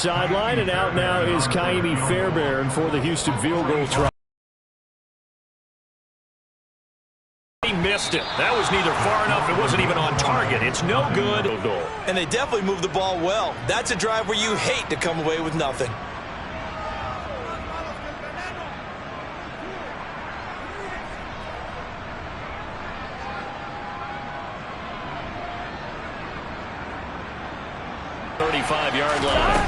sideline, and out now is Kaimi Fairbairn for the Houston field goal try. He missed it. That was neither far enough. It wasn't even on target. It's no good. And they definitely moved the ball well. That's a drive where you hate to come away with nothing. Yard line.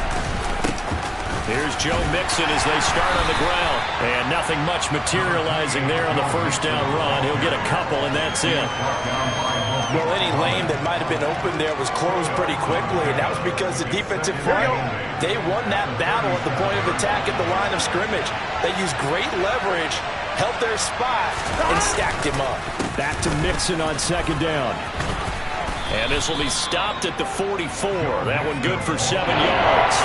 Here's Joe Mixon as they start on the ground. And nothing much materializing there on the first down run. He'll get a couple, and that's it. Well, any lane that might have been open there was closed pretty quickly, and that was because the defensive front, they won that battle at the point of attack at the line of scrimmage. They used great leverage, held their spot, and stacked him up. Back to Mixon on second down. And this will be stopped at the 44. That one good for 7 yards.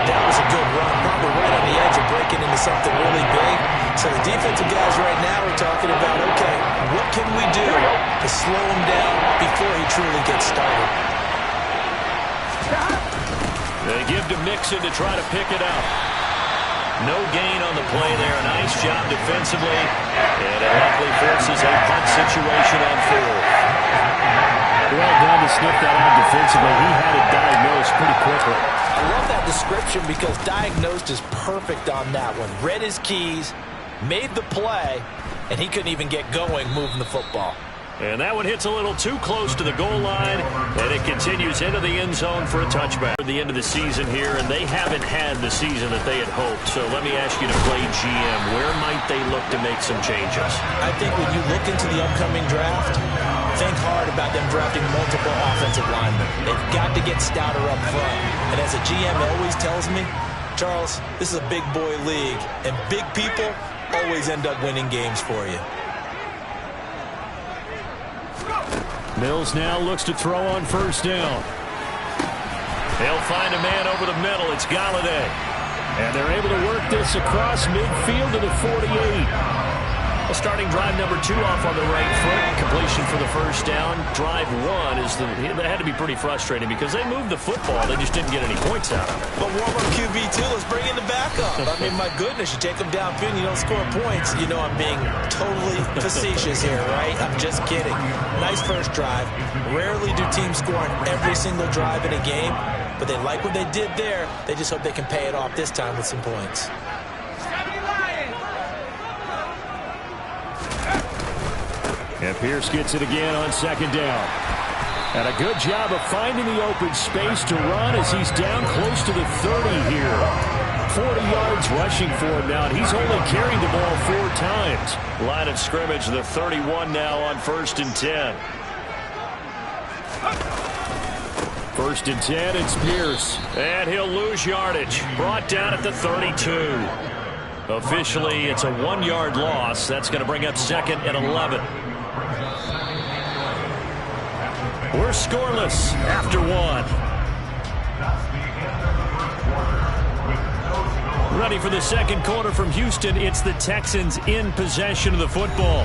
That was a good run, probably right on the edge of breaking into something really big. So the defensive guys right now are talking about, okay, what can we do to slow him down before he truly gets started? They give to Mixon to try to pick it up. No gain on the play there. Nice job defensively. And it likely forces a punt situation on fourth. Well done to sniff that out defensively. He had it diagnosed pretty quickly. I love that description because diagnosed is perfect on that one. Read his keys, made the play, and he couldn't even get going moving the football. And that one hits a little too close to the goal line, and it continues into the end zone for a touchback. At the end of the season here, and they haven't had the season that they had hoped. So let me ask you to play GM. Where might they look to make some changes? I think when you look into the upcoming draft, think hard about them drafting multiple offensive linemen. They've got to get stouter up front. And as a GM always tells me, Charles, this is a big boy league, and big people always end up winning games for you. Mills now looks to throw on first down. They'll find a man over the middle. It's Galladay. And they're able to work this across midfield to the 48. Well, starting drive number 2 off on the right foot. Completion for the first down. Drive 1 is that had to be pretty frustrating because they moved the football. They just didn't get any points out of it. But warm-up QB2, let's bring in the backup. I mean, my goodness, you take them downfield and you don't score points. You know I'm being totally facetious here, right? I'm just kidding. Nice first drive. Rarely do teams score on every single drive in a game, but they like what they did there. They just hope they can pay it off this time with some points. And Pierce gets it again on second down. And a good job of finding the open space to run as he's down close to the 30 here. 40 yards rushing for him now, and he's only carried the ball 4 times. Line of scrimmage, the 31 now on 1st and 10. 1st and 10, it's Pierce. And he'll lose yardage. Brought down at the 32. Officially, it's a 1-yard loss. That's going to bring up 2nd and 11. We're scoreless after 1. Ready for the second quarter from Houston. It's the Texans in possession of the football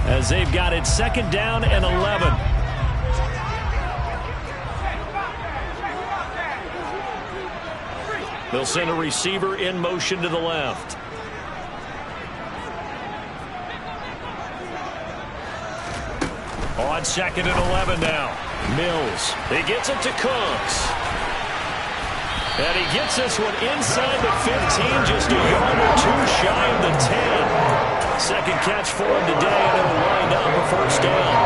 as they've got it 2nd down and 11. They'll send a receiver in motion to the left. On 2nd and 11 now. Mills. He gets it to Cooks. And he gets this one inside the 15, just a yard or 2 shy of the 10. Second catch for him today, and it'll wind up a first down.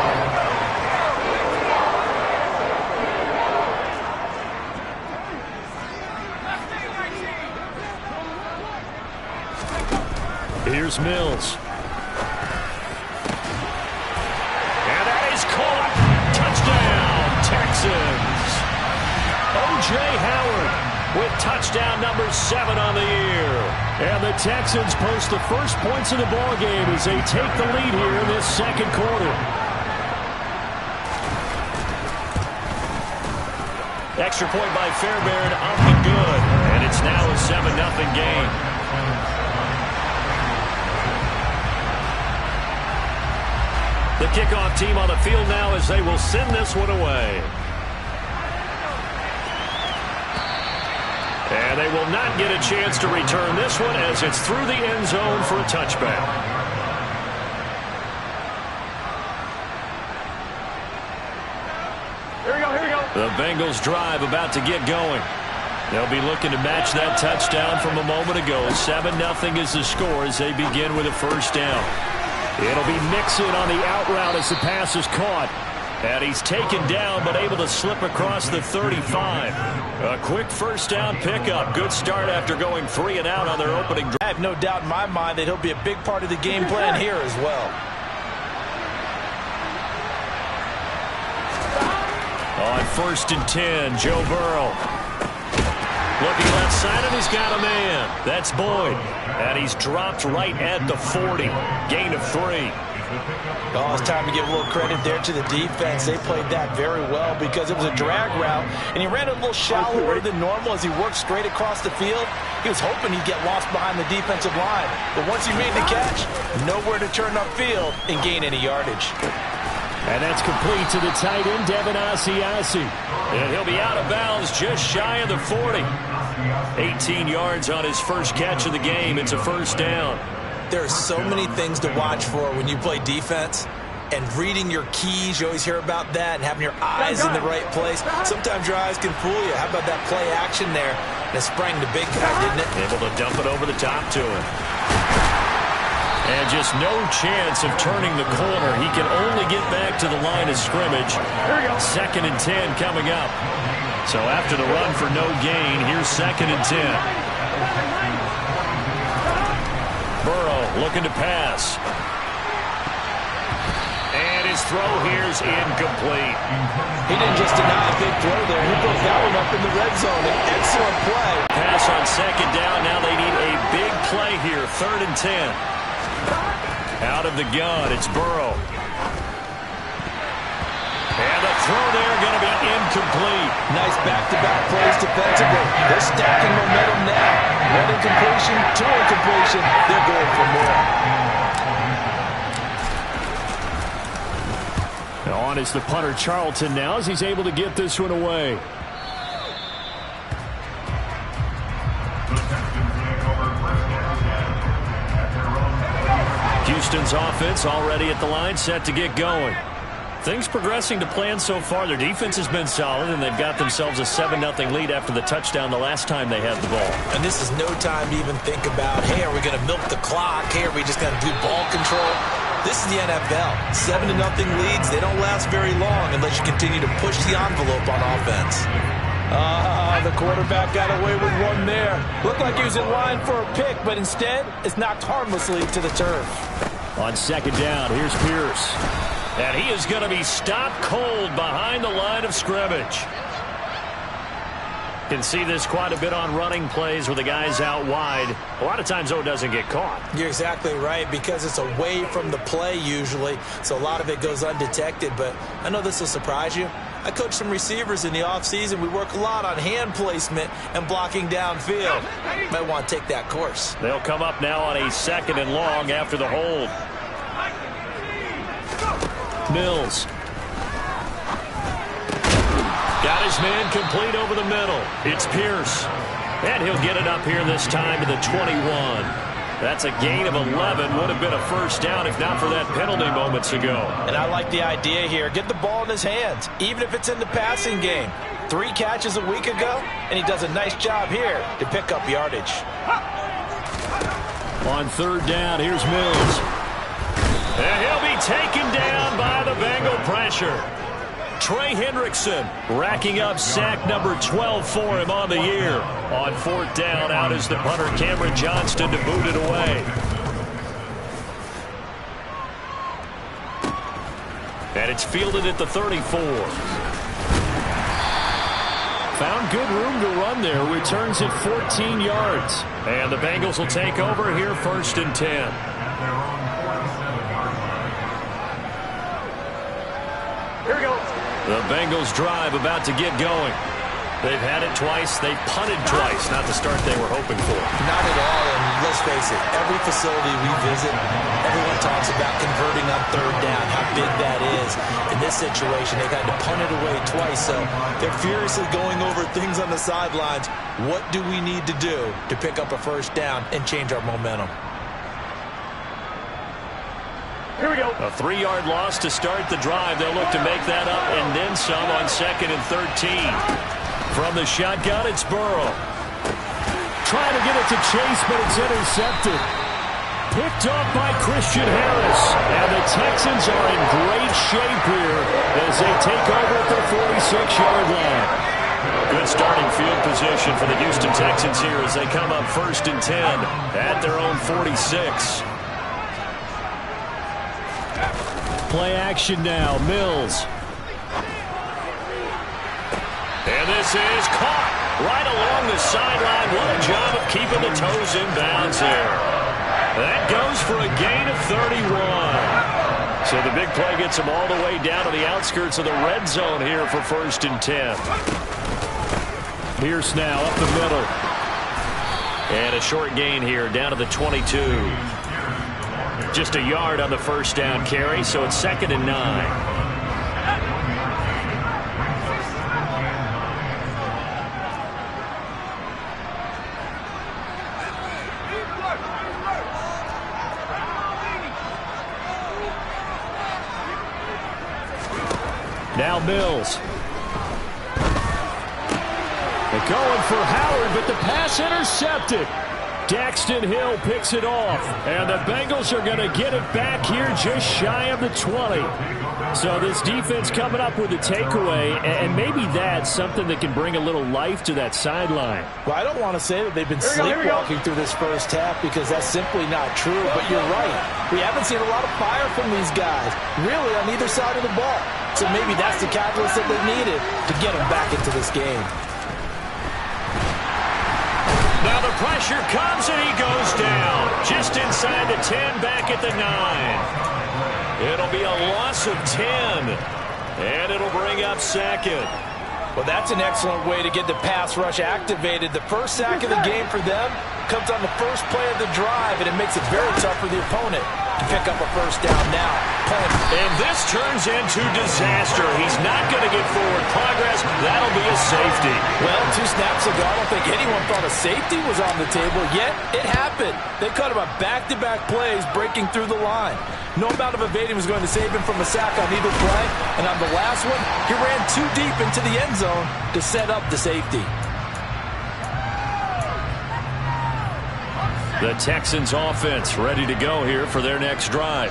Here's Mills. And that is caught. Touchdown, Texans. O.J. Howard with touchdown number 7 on the year. And the Texans post the first points of the ballgame as they take the lead here in this second quarter. Extra point by Fairbairn up and good. And it's now a 7-0 game. The kickoff team on the field now as they will send this one away. they will not get a chance to return this one as it's through the end zone for a touchback. Here we go. The Bengals drive about to get going. They'll be looking to match that touchdown from a moment ago. 7-0 is the score as they begin with a first down. It'll be Mixon on the out route as the pass is caught. And he's taken down but able to slip across the 35. A quick first down pickup. Good start after going 3 and out on their opening drive. I have no doubt in my mind that he'll be a big part of the game plan here as well. On 1st and 10, Joe Burrow. Looking left side, and he's got a man. That's Boyd. And he's dropped right at the 40. Gain of 3. Oh, it's time to give a little credit there to the defense. They played that very well because it was a drag route, and he ran a little shallower than normal as he worked straight across the field. He was hoping he'd get lost behind the defensive line. But once he made the catch, nowhere to turn upfield and gain any yardage. And that's complete to the tight end, Devin Asiasi. And he'll be out of bounds just shy of the 40. 18 yards on his first catch of the game. It's a first down. There are so many things to watch for when you play defense. And reading your keys, you always hear about that, and having your eyes in the right place. Sometimes your eyes can fool you. How about that play action there? And it sprang the big guy, didn't it? Able to dump it over the top to him. And just no chance of turning the corner. He can only get back to the line of scrimmage. 2nd and 10 coming up. So after the run for no gain, here's 2nd and 10. Burrow looking to pass. And his throw here's incomplete. He didn't just deny a big throw there. He broke that one up in the red zone. An excellent play. Pass on 2nd down. Now they need a big play here. 3rd and 10. Out of the gun, it's Burrow. And the throw there going to be incomplete. Nice back-to-back plays defensively. They're stacking momentum now. 1 incompletion, 2 incompletion. They're going for more. On is the punter Charlton now as he's able to get this one away. Houston's offense already at the line, set to get going. Things progressing to plan so far. Their defense has been solid, and they've got themselves a 7-0 lead after the touchdown the last time they had the ball. And this is no time to even think about, hey, are we going to milk the clock? Hey, are we just going to do ball control? This is the NFL. 7-0 leads, they don't last very long unless you continue to push the envelope on offense. The quarterback got away with one there. Looked like he was in line for a pick, but instead, it's knocked harmlessly to the turf. On 2nd down, here's Pierce. And he is going to be stopped cold behind the line of scrimmage. Can see this quite a bit on running plays with the guys out wide. A lot of times, though, it doesn't get caught. You're exactly right, because it's away from the play usually, so a lot of it goes undetected. But I know this will surprise you. I coach some receivers in the offseason. We work a lot on hand placement and blocking downfield. Might want to take that course. They'll come up now on a 2nd and long after the hold. Mills. Got his man complete over the middle. It's Pierce. And he'll get it up here this time to the 21. That's a gain of 11. Would have been a first down if not for that penalty moments ago. And I like the idea here. Get the ball in his hands, even if it's in the passing game. 3 catches a week ago, and he does a nice job here to pick up yardage. On 3rd down, here's Mills. And he'll be taken down by the Bengal pressure. Trey Hendrickson racking up sack number 12 for him on the year. On 4th down, out is the punter Cameron Johnston to boot it away. And it's fielded at the 34. Found good room to run there. Returns it 14 yards. And the Bengals will take over here 1st and 10. Here we go. The Bengals drive about to get going. They've had it twice. They've punted twice. Not the start they were hoping for. Not at all, and let's face it, every facility we visit, everyone talks about converting on third down, how big that is. In this situation, they've had to punt it away twice, so they're furiously going over things on the sidelines. What do we need to do to pick up a first down and change our momentum? Here we go. A 3-yard loss to start the drive. They'll look to make that up and then some on 2nd and 13. From the shotgun, it's Burrow. Trying to get it to Chase, but it's intercepted. Picked off by Christian Harris. And the Texans are in great shape here as they take over at their 46-yard line. Good starting field position for the Houston Texans here as they come up 1st and 10 at their own 46. Play action now. Mills. And this is caught right along the sideline. What a job of keeping the toes in bounds here. That goes for a gain of 31. So the big play gets them all the way down to the outskirts of the red zone here for 1st and 10. Pierce now up the middle. And a short gain here down to the 22. Just a yard on the first down carry, so it's 2nd and 9. Now Mills. They're going for Howard, but the pass intercepted. Daxton Hill picks it off, and the Bengals are going to get it back here just shy of the 20. So this defense coming up with a takeaway, and maybe that's something that can bring a little life to that sideline. Well, I don't want to say that they've been sleepwalking through this first half because that's simply not true, but you're right. We haven't seen a lot of fire from these guys, really on either side of the ball. So maybe that's the catalyst that they needed to get them back into this game. Now the pressure comes and he goes down. Just inside the 10, back at the 9. It'll be a loss of 10. And it'll bring up 2nd. Well, that's an excellent way to get the pass rush activated. The first sack of the game for them comes on the first play of the drive, and it makes it very tough for the opponent to pick up a first down now. And this turns into disaster. He's not going to get forward progress. That'll be a safety. Well, 2 snaps ago, I don't think anyone thought a safety was on the table, yet it happened. They cut him on back-to-back plays, breaking through the line. No amount of evading was going to save him from a sack on either play, and on the last one, he ran too deep into the end zone to set up the safety. The Texans offense ready to go here for their next drive.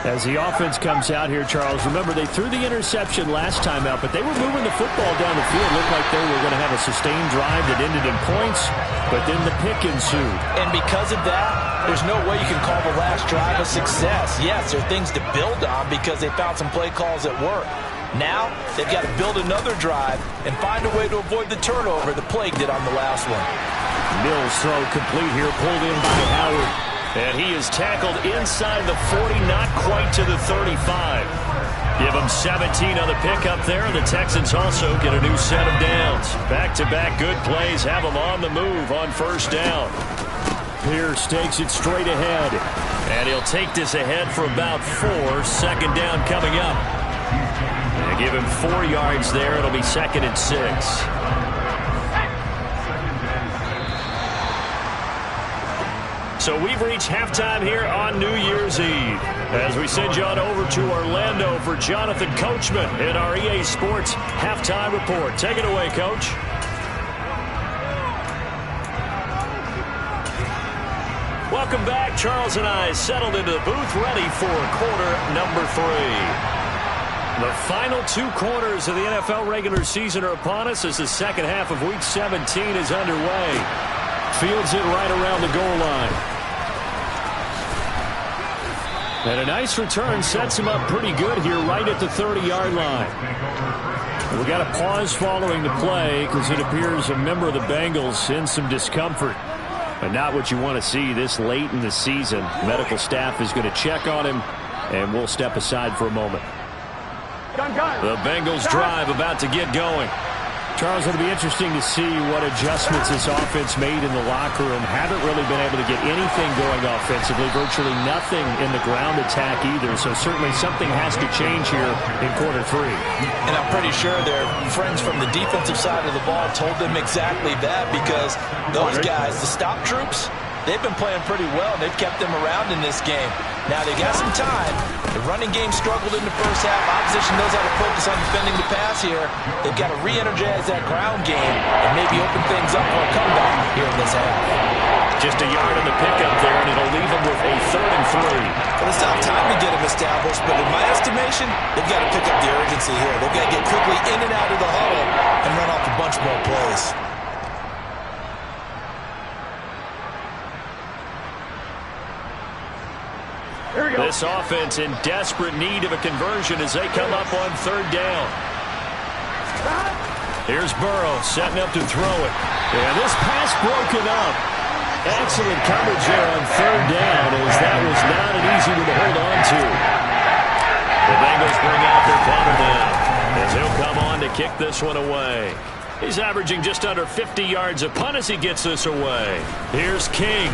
As the offense comes out here, Charles, remember they threw the interception last time out, but they were moving the football down the field. Looked like they were going to have a sustained drive that ended in points, but then the pick ensued. And because of that, there's no way you can call the last drive a success. Yes, there are things to build on because they found some play calls at work. Now, they've got to build another drive and find a way to avoid the turnover that plagued it on the last one. Mills throw complete here, pulled in by Howard. And he is tackled inside the 40, not quite to the 35. Give him 17 on the pickup there, and the Texans also get a new set of downs. Back-to-back good plays have them on the move on first down. Pierce takes it straight ahead. And he'll take this ahead for about 4. 2nd down coming up. And give him 4 yards there. It'll be 2nd and 6. So we've reached halftime here on New Year's Eve as we send you on over to Orlando for Jonathan Coachman in our EA Sports Halftime Report. Take it away, Coach. Welcome back. Charles and I settled into the booth ready for quarter number 3. The final 2 quarters of the NFL regular season are upon us as the second half of Week 17 is underway. Fields it right around the goal line. And a nice return sets him up pretty good here right at the 30-yard line. We got a pause following the play because it appears a member of the Bengals in some discomfort. But not what you want to see this late in the season. Medical staff is going to check on him, and we'll step aside for a moment. The Bengals drive about to get going. Charles, it'll be interesting to see what adjustments this offense made in the locker room. Haven't really been able to get anything going offensively, virtually nothing in the ground attack either. So certainly something has to change here in quarter 3. And I'm pretty sure their friends from the defensive side of the ball told them exactly that, because those guys, the stop troops, they've been playing pretty well, and they've kept them around in this game. Now, they got some time. The running game struggled in the first half. Opposition knows how to focus on defending the pass here. They've got to re-energize that ground game and maybe open things up for a comeback here in this half. Just a yard in the pickup there, and it'll leave them with a 3rd and 3. Well, it's not time to get them established, but in my estimation, they've got to pick up the urgency here. They've got to get quickly in and out of the huddle and run off a bunch more plays. This offense in desperate need of a conversion as they come up on 3rd down. Here's Burrow setting up to throw it. And this pass broken up. Excellent coverage there on 3rd down, as that was not an easy one to hold on to. The Bengals bring out their punter now, as he'll come on to kick this one away. He's averaging just under 50 yards a punt as he gets this away. Here's King.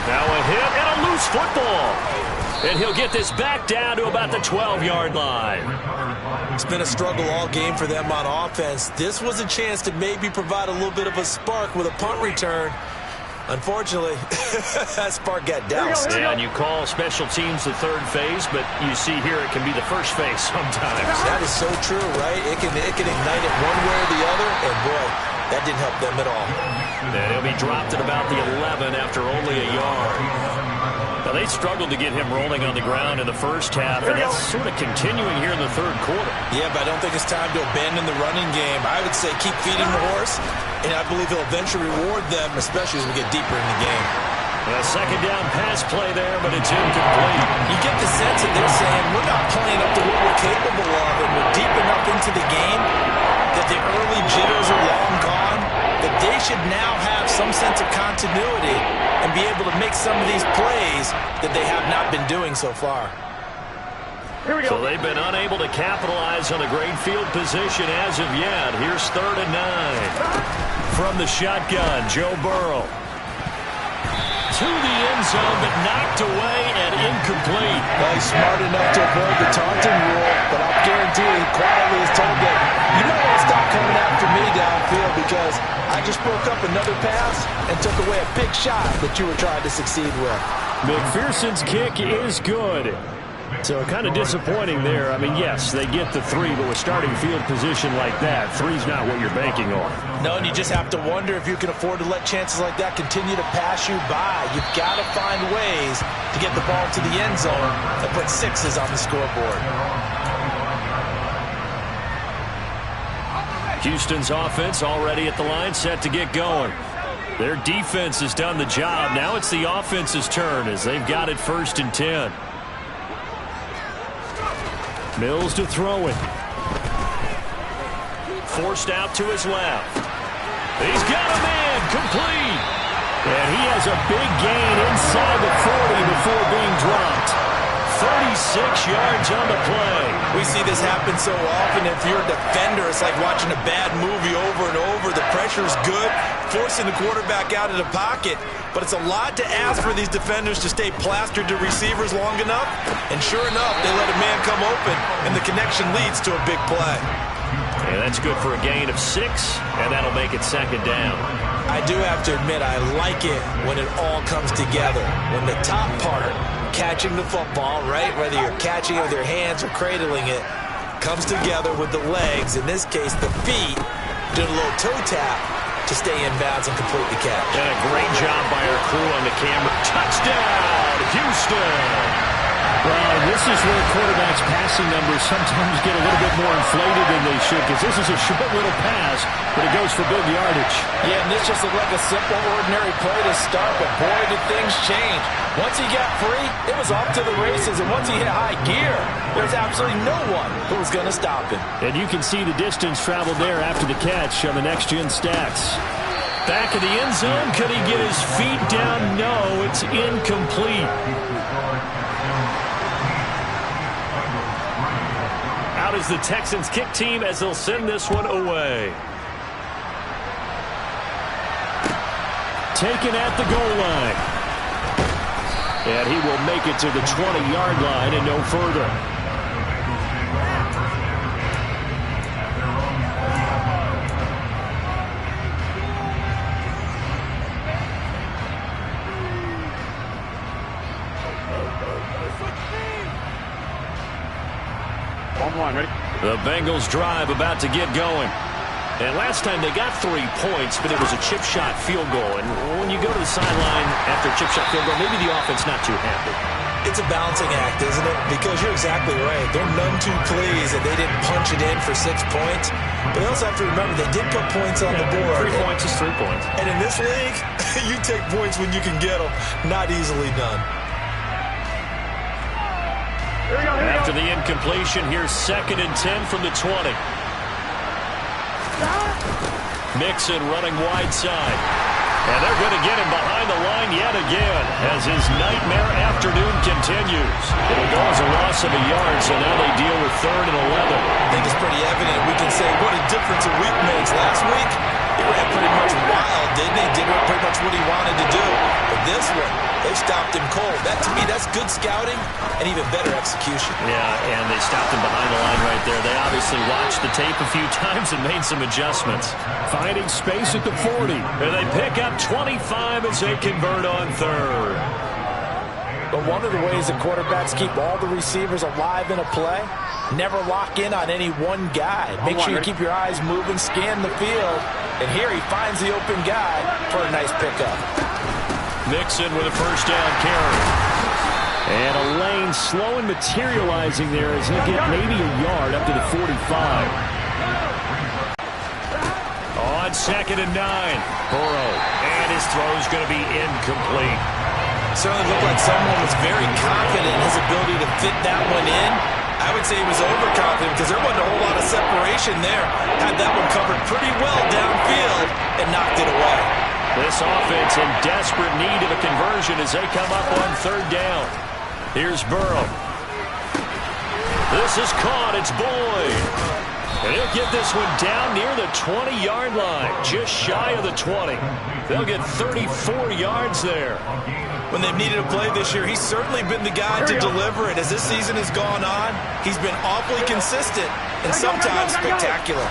Now a hit and a loose football. And he'll get this back down to about the 12-yard line. It's been a struggle all game for them on offense. This was a chance to maybe provide a little bit of a spark with a punt return. Unfortunately, that spark got doused. Yeah, and you call special teams the 3rd phase, but you see here it can be the 1st phase sometimes. That is so true, right? It can ignite it one way or the other, and boy, that didn't help them at all. And he'll be dropped at about the 11 after only a yard. Now, they struggled to get him rolling on the ground in the first half, and that's sort of continuing here in the 3rd quarter. Yeah, but I don't think it's time to abandon the running game. I would say keep feeding the horse, and I believe he'll eventually reward them, especially as we get deeper in the game. A 2nd down pass play there, but it's incomplete. You get the sense that they're saying we're not playing up to what we're capable of, and we're deep enough into the game that the early jitters are long gone, that they should now have some sense of continuity and be able to make some of these plays that they have not been doing so far. Here we go. So they've been unable to capitalize on a great field position as of yet. Here's 3rd and 9. From the shotgun, Joe Burrow. To the end zone, but knocked away and incomplete. Well, he's smart enough to avoid the taunting rule, but I'll guarantee he quietly is told that you might want to stop coming after me downfield, because I just broke up another pass and took away a big shot that you were trying to succeed with. McPherson's kick is good. So kind of disappointing there. I mean, yes, they get the 3, but with starting field position like that, 3's not what you're banking on. No, and you just have to wonder if you can afford to let chances like that continue to pass you by. You've got to find ways to get the ball to the end zone and put 6s on the scoreboard. Houston's offense already at the line, set to get going. Their defense has done the job. Now it's the offense's turn as they've got it 1st and 10. Mills to throw it. Forced out to his left. He's got a man, complete. And he has a big gain inside the 40 before being dropped. 36 yards on the play. We see this happen so often. If you're a defender, it's like watching a bad movie over and over. The pressure's good, forcing the quarterback out of the pocket. But it's a lot to ask for these defenders to stay plastered to receivers long enough. And sure enough, they let a man come open, and the connection leads to a big play. And that's good for a gain of 6, and that'll make it 2nd down. I do have to admit, I like it when it all comes together. When the top part, catching the football, right, whether you're catching it with your hands or cradling it, comes together with the legs, in this case the feet, doing a little toe tap to stay in bounds and complete the catch. And a great job by our crew on the camera. Touchdown, Houston! Well, this is where quarterbacks' passing numbers sometimes get a little bit more inflated than they should, because this is a short little pass, but it goes for big yardage. Yeah, and this just looked like a simple, ordinary play to start, but boy, did things change. Once he got free, it was off to the races, and once he hit high gear, there's absolutely no one who was going to stop him. And you can see the distance traveled there after the catch on the next-gen stats. Back of the end zone, could he get his feet down? No, it's incomplete. Out timeout is the Texans kick team as they'll send this one away. Taken at the goal line. And he will make it to the 20-yard line and no further. Ready? The Bengals drive about to get going. And last time they got 3 points, but it was a chip shot field goal. And when you go to the sideline after a chip shot field goal, maybe the offense not too happy. It's a balancing act, isn't it? Because you're exactly right. They're none too pleased that they didn't punch it in for 6 points. But they also have to remember they did put points on the board. 3 points is 3 points. And in this league, you take points when you can get them. Not easily done. After the incompletion, here's 2nd and 10 from the 20. Mixon running wide side. And they're going to get him behind the line yet again as his nightmare afternoon continues. It'll go as a loss of a yard, so now they deal with 3rd and 11. I think it's pretty evident. We can say what a difference a week makes. Last week, he ran pretty much wild, didn't he? Did pretty much what he wanted to do. But this one, they stopped him cold. That, to me, that's good scouting and even better execution. Yeah, and they stopped him behind the line right there. They obviously watched the tape a few times and made some adjustments. Finding space at the 40. And they pick up 25 as they convert on 3rd. But one of the ways the quarterbacks keep all the receivers alive in a play, never lock in on any one guy. Make sure you keep your eyes moving, scan the field. And here he finds the open guy for a nice pickup. Mixon with a first down carry. And a lane slow and materializing there as he'll get maybe a yard up to the 45. On 2nd and 9. Burrow. And his throw's going to be incomplete. Certainly looked like someone was very confident in his ability to fit that one in. I would say he was overconfident because there wasn't a whole lot of separation there. Had that one covered pretty well downfield and knocked it away. This offense in desperate need of a conversion as they come up on 3rd down. Here's Burrow. This is caught. It's Boyd. And he'll get this one down near the 20-yard line, just shy of the 20. They'll get 34 yards there. When they've needed a play this year, he's certainly been the guy to deliver it. As this season has gone on, he's been awfully consistent and sometimes spectacular.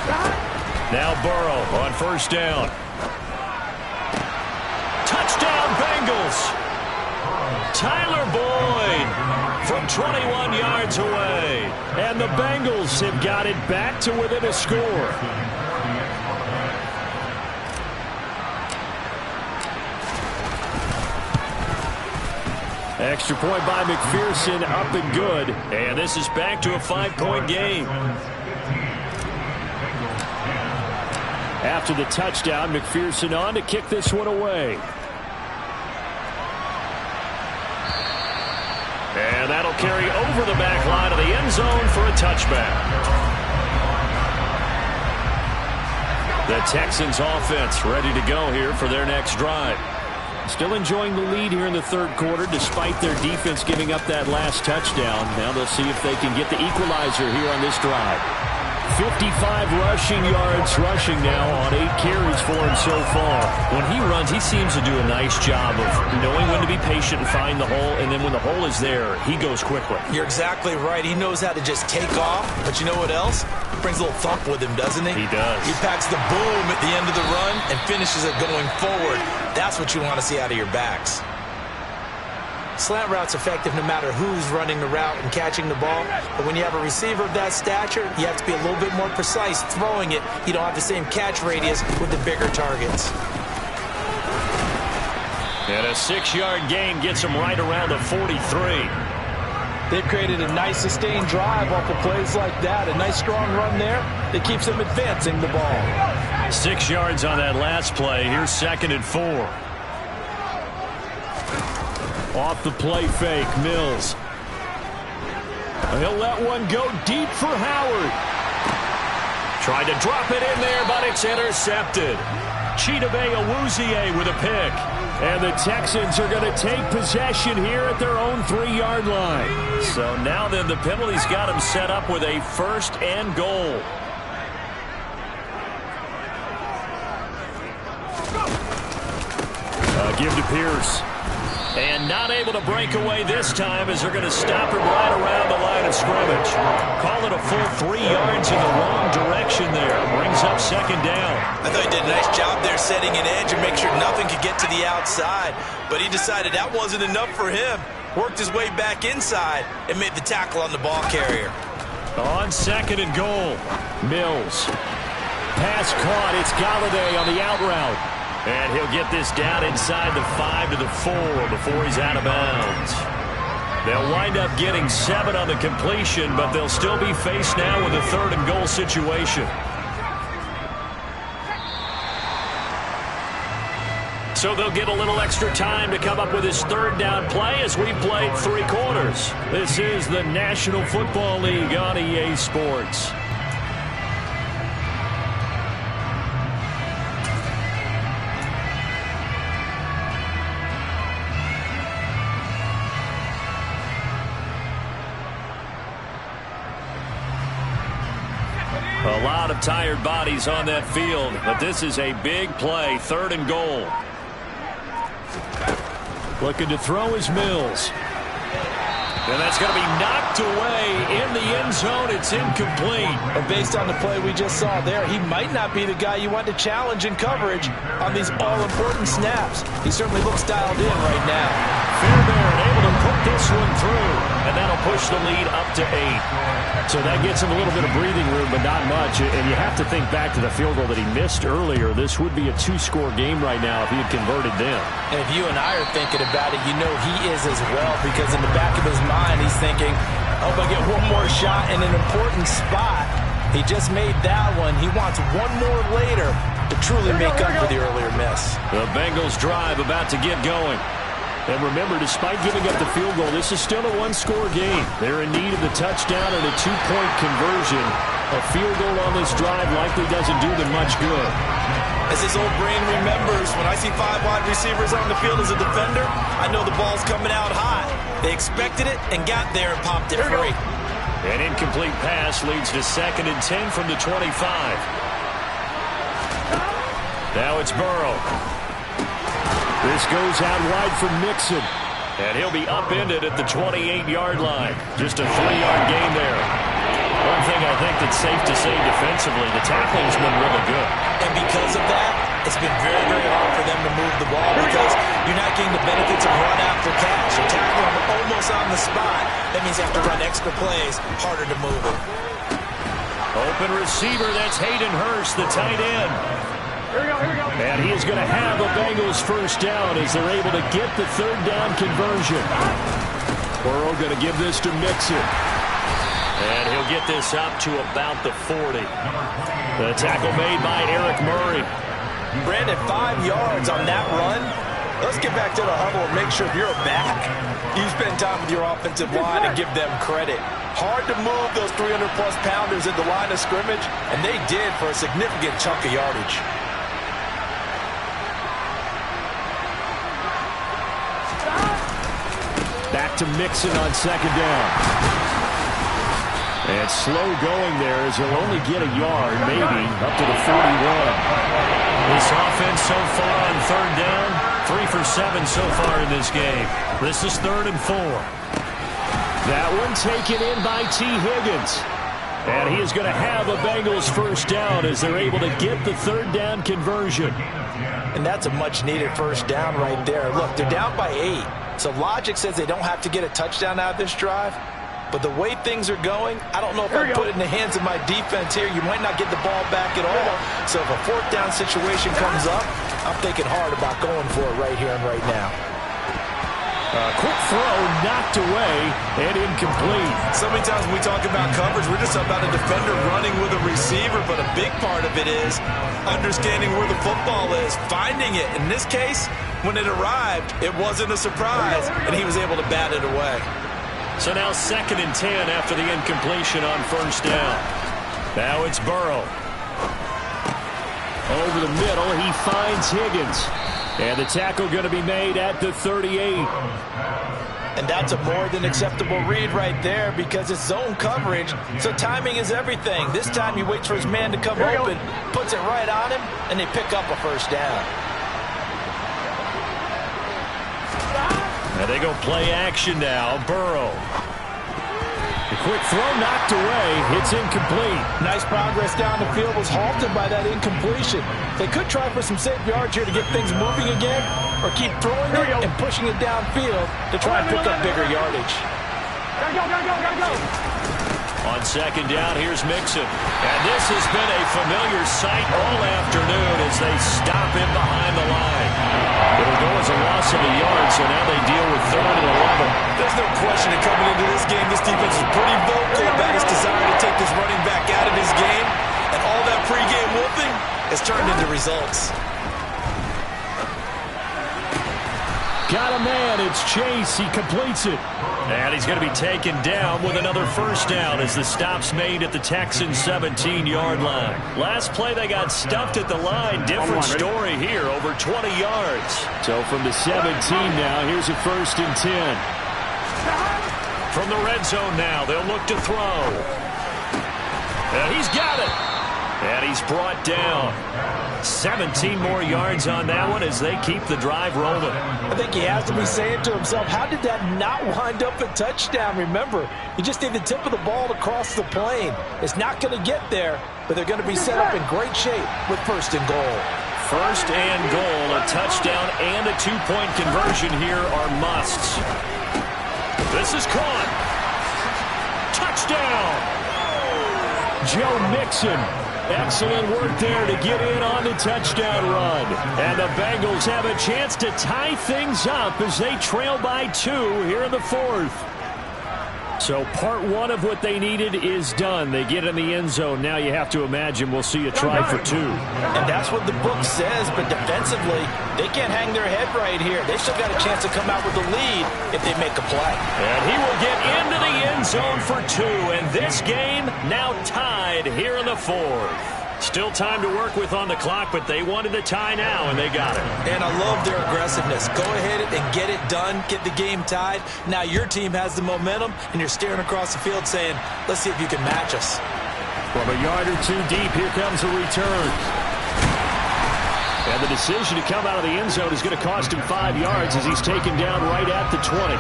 Now Burrow on 1st down. Touchdown, Bengals. Tyler Boyd from 21 yards away. And the Bengals have got it back to within a score. Extra point by McPherson, up and good. And this is back to a 5-point game. After the touchdown, McPherson on to kick this one away. And that'll carry over the back line of the end zone for a touchback. The Texans offense ready to go here for their next drive. Still enjoying the lead here in the 3rd quarter despite their defense giving up that last touchdown. Now they'll see if they can get the equalizer here on this drive. 55 rushing yards rushing now on 8 carries for him so far. When he runs, he seems to do a nice job of knowing when to be patient and find the hole, and then when the hole is there, he goes quickly. You're exactly right. He knows how to just take off, but you know what else? Brings a little thump with him, doesn't he? He does. He packs the boom at the end of the run and finishes it going forward. That's what you want to see out of your backs. Slant route's effective no matter who's running the route and catching the ball. But when you have a receiver of that stature, you have to be a little bit more precise throwing it. You don't have the same catch radius with the bigger targets. And a 6-yard gain gets him right around the 43. They've created a nice sustained drive off of plays like that. A nice strong run there that keeps them advancing the ball. 6 yards on that last play. Here's 2nd and 4. Off the play fake, Mills. He'll let one go deep for Howard. Tried to drop it in there, but it's intercepted. Chidobe with a pick. And the Texans are going to take possession here at their own 3-yard line. So now then the penalty's got them set up with a 1st and goal. Give to Pierce. And not able to break away this time as they're going to stop him right around the line of scrimmage. Call it a full 3 yards in the wrong direction there. Brings up 2nd down. I thought he did a nice job there setting an edge and make sure nothing could get to the outside. But he decided that wasn't enough for him. Worked his way back inside and made the tackle on the ball carrier. On 2nd and goal. Mills. Pass caught. It's Galladay on the out route. And he'll get this down inside the 5 to the 4 before he's out of bounds. They'll wind up getting 7 on the completion, but they'll still be faced now with a 3rd and goal situation. So they'll get a little extra time to come up with his 3rd down play as we've played 3 quarters. This is the National Football League on EA Sports. A lot of tired bodies on that field, but this is a big play, 3rd and goal. Looking to throw is Mills. And that's going to be knocked away in the end zone. It's incomplete. But based on the play we just saw there, he might not be the guy you want to challenge in coverage on these all-important snaps. He certainly looks dialed in right now. Fairbairn able to put this one through, and that'll push the lead up to 8. So that gets him a little bit of breathing room, but not much. And you have to think back to the field goal that he missed earlier. This would be a 2-score game right now if he had converted them. And if you and I are thinking about it, you know he is as well, because in the back of his mind, he's thinking, I hope I get one more shot in an important spot. He just made that one. He wants one more later to truly make up for the earlier miss. The Bengals drive about to get going. And remember, despite giving up the field goal, this is still a 1-score game. They're in need of the touchdown and a 2-point conversion. A field goal on this drive likely doesn't do them much good. As his old brain remembers, when I see 5 wide receivers on the field as a defender, I know the ball's coming out hot. They expected it and got there and popped it free. An incomplete pass leads to 2nd and 10 from the 25. Now it's Burrow. This goes out wide for Mixon. And he'll be upended at the 28-yard line. Just a 3-yard gain there. One thing I think that's safe to say defensively, the tackling's been really good. And because of that, it's been very, very hard for them to move the ball because you're not getting the benefits of run after catch. You're tackling them almost on the spot. That means you have to run extra plays, harder to move it. Open receiver, that's Hayden Hurst, the tight end. And he is going to have the Bengals 1st down as they're able to get the 3rd down conversion. Burrow going to give this to Mixon. And he'll get this up to about the 40. The tackle made by Eric Murray. Brandon, 5 yards on that run. Let's get back to the huddle and make sure if you're a back, you spend time with your offensive line and give them credit. Hard to move those 300-plus pounders at the line of scrimmage, and they did for a significant chunk of yardage. Back to Mixon on 2nd down. And slow going there as he'll only get a yard, maybe, up to the 41. This offense so far on 3rd down, 3 for 7 so far in this game. This is 3rd and 4. That one taken in by T. Higgins. And he is going to have a Bengals 1st down as they're able to get the 3rd down conversion. And that's a much-needed 1st down right there. Look, they're down by 8. So logic says they don't have to get a touchdown out of this drive. But the way things are going, I don't know if I put it in the hands of my defense here. You might not get the ball back at all. So if a 4th down situation comes up, I'm thinking hard about going for it right here and right now. Quick throw knocked away and incomplete. So many times when we talk about coverage, we're just about a defender running with a receiver, but a big part of it is understanding where the football is, finding it. In this case, when it arrived, it wasn't a surprise, and he was able to bat it away. So now 2nd and 10 after the incompletion on 1st down. Now it's Burrow. Over the middle, he finds Higgins. And the tackle going to be made at the 38. And that's a more than acceptable read right there because it's zone coverage, so timing is everything. This time he waits for his man to come open, puts it right on him, and they pick up a first down. And they go play action now. Burrow. The quick throw knocked away. It's incomplete. Nice progress down the field was halted by that incompletion. They could try for some safe yards here to get things moving again, or keep throwing it and pushing it downfield to try and pick up bigger yardage. Gotta go. On second down, here's Mixon. And this has been a familiar sight all afternoon as they stop him behind the line. It'll go as a loss of a yard, so now they deal with 3rd and 11. There's no question that coming into this game, this defense is pretty vocal about its desire to take this running back out of his game. And all that pregame whooping has turned into results. Got a man. It's Chase. He completes it. And he's going to be taken down with another first down as the stop's made at the Texans' 17-yard line. Last play, they got stuffed at the line. Different story here, over 20 yards. So from the 17 now, here's a 1st and 10. From the red zone now, they'll look to throw. And he's got it. And he's brought down. 17 more yards on that one as they keep the drive rolling. I think he has to be saying to himself, how did that not wind up a touchdown? Remember, you just need the tip of the ball to cross the plane. It's not going to get there, but they're going to be set up in great shape with 1st and goal. 1st and goal, a touchdown and a 2-point conversion here are musts. This is caught. Touchdown! Joe Mixon. Excellent work there to get in on the touchdown run. And the Bengals have a chance to tie things up as they trail by 2 here in the 4th. So part 1 of what they needed is done. They get in the end zone. Now you have to imagine we'll see a try for 2. And that's what the book says, but defensively, they can't hang their head right here. They still got a chance to come out with the lead if they make a play. And he will get into the end zone for 2. And this game now tied here in the 4th. Still time to work with on the clock, but they wanted the tie now, and they got it. And I love their aggressiveness. Go ahead and get it done, get the game tied. Now your team has the momentum, and you're staring across the field saying, let's see if you can match us. From a yard or 2 deep, here comes a return. And the decision to come out of the end zone is going to cost him 5 yards as he's taken down right at the 20.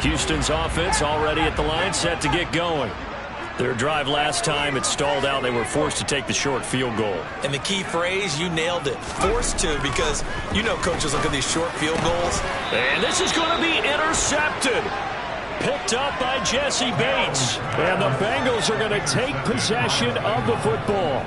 Houston's offense already at the line, set to get going. Their drive last time, it stalled out. They were forced to take the short field goal. And the key phrase, you nailed it. Forced to, because you know coaches look at these short field goals. And this is going to be intercepted. Picked up by Jesse Bates. And the Bengals are going to take possession of the football.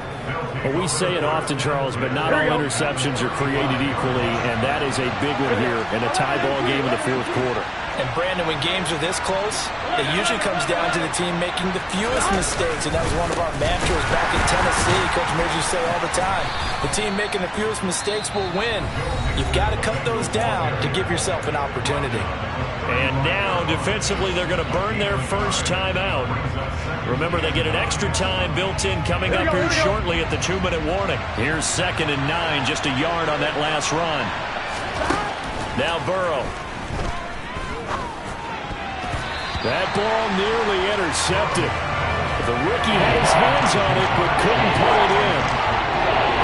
Well, we say it often, Charles, but not all interceptions are created equally, and that is a big one here in a tie ball game in the 4th quarter. And, Brandon, when games are this close, it usually comes down to the team making the fewest mistakes, and that was one of our mantras back in Tennessee. Coach Mears used to say all the time, the team making the fewest mistakes will win. You've got to cut those down to give yourself an opportunity. And now, defensively, they're going to burn their first time out. Remember, they get an extra time built in coming up here shortly at the 2-minute warning. Here's 2nd and 9, just a yard on that last run. Now Burrow. That ball nearly intercepted. The rookie had his hands on it, but couldn't pull it in.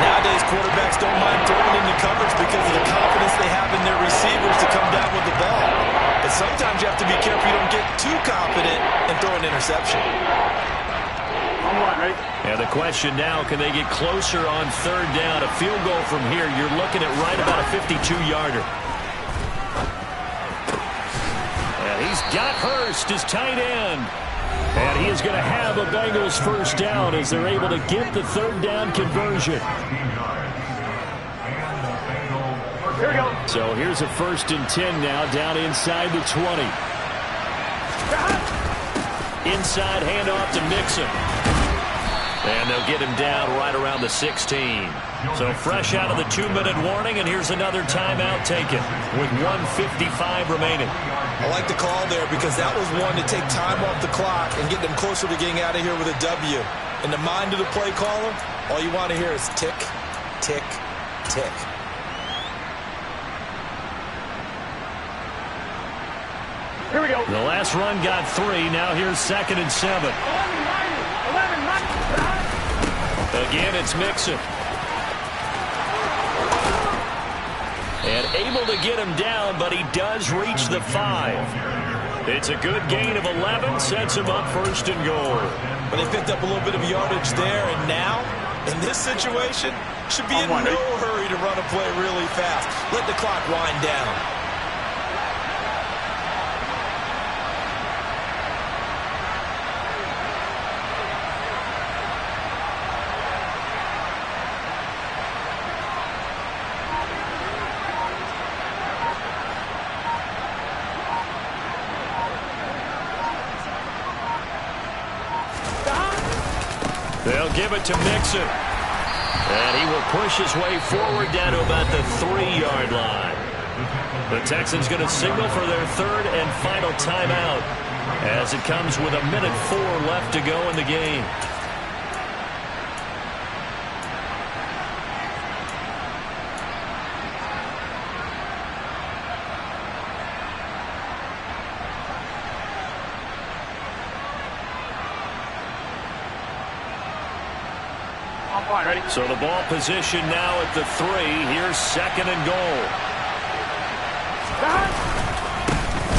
Nowadays, quarterbacks don't mind throwing into coverage because of the confidence they have in their receivers to come down with the ball. But sometimes you have to be careful you don't get too confident and throw an interception. And the question now, can they get closer on 3rd down? A field goal from here, you're looking at right about a 52-yarder. And he's got Hurst, his tight end. And he is going to have a Bengals first down as they're able to get the 3rd down conversion. Here we go. So here's a 1st and 10 now, down inside the 20. Inside handoff to Mixon. And they'll get him down right around the 16. So fresh out of the 2-minute warning, and here's another timeout taken with 1:55 remaining. I like the call there because that was one to take time off the clock and get them closer to getting out of here with a W. In the mind of the play caller, all you want to hear is tick, tick, tick. Here we go. The last run got 3. Now here's 2nd and 7. 11, Again, it's Mixon. And able to get him down, but he does reach the 5. It's a good gain of 11, sets him up 1st and goal. But they picked up a little bit of yardage there, and now, in this situation, should be in no hurry to run a play really fast. Let the clock wind down. They'll give it to Mixon. And he will push his way forward down to about the 3-yard line. The Texans going to signal for their 3rd and final timeout as it comes with 1:04 left to go in the game. ready? So the ball position now at the 3. Here's 2nd and goal.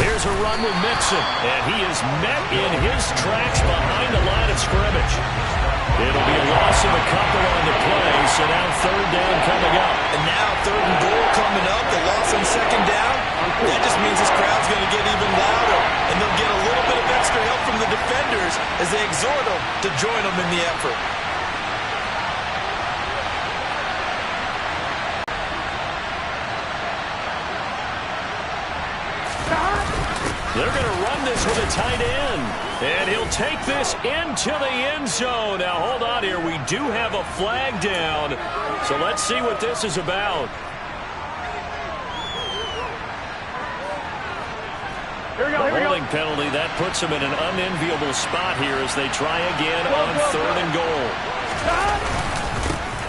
Here's a run with Mixon, and he is met in his tracks behind the line of scrimmage. It'll be a loss of a couple on the play, so now 3rd down coming up. And now 3rd and goal coming up, the loss on 2nd down. That just means this crowd's going to get even louder, and they'll get a little bit of extra help from the defenders as they exhort them to join them in the effort. They're going to run this with a tight end. And he'll take this into the end zone. Now, hold on here. We do have a flag down. So let's see what this is about. Here we go, The here we go. holding penalty, that puts them in an unenviable spot here as they try again on 3rd and goal.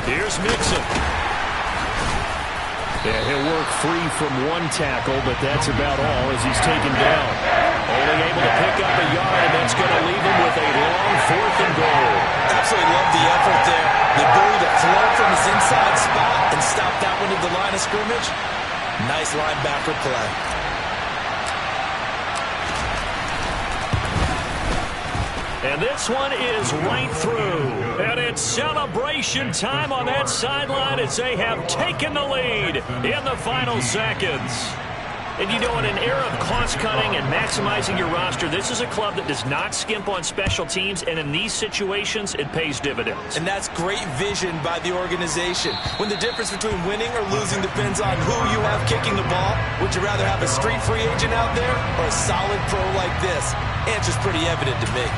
Here's Mixon. Yeah, he'll work free from one tackle, but that's about all as he's taken down. Only able to pick up a yard, and that's going to leave him with a long 4th and goal. Absolutely love the effort there. The ability to flow from his inside spot and stop that one at the line of scrimmage. Nice linebacker play. And this one is right through. And it's celebration time on that sideline as they have taken the lead in the final seconds. And you know, in an era of cost-cutting and maximizing your roster, this is a club that does not skimp on special teams, and in these situations, it pays dividends. And that's great vision by the organization. When the difference between winning or losing depends on who you have kicking the ball, would you rather have a street free agent out there or a solid pro like this? Answer's pretty evident to me.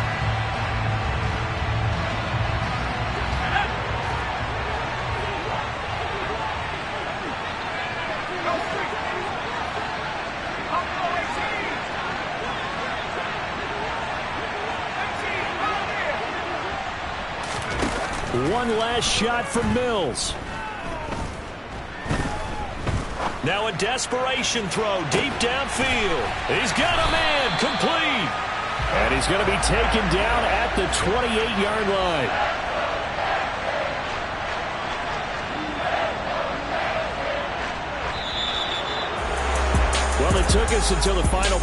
One last shot from Mills. Now a desperation throw deep downfield. He's got a man complete. And he's going to be taken down at the 28-yard line. Well, it took us until the final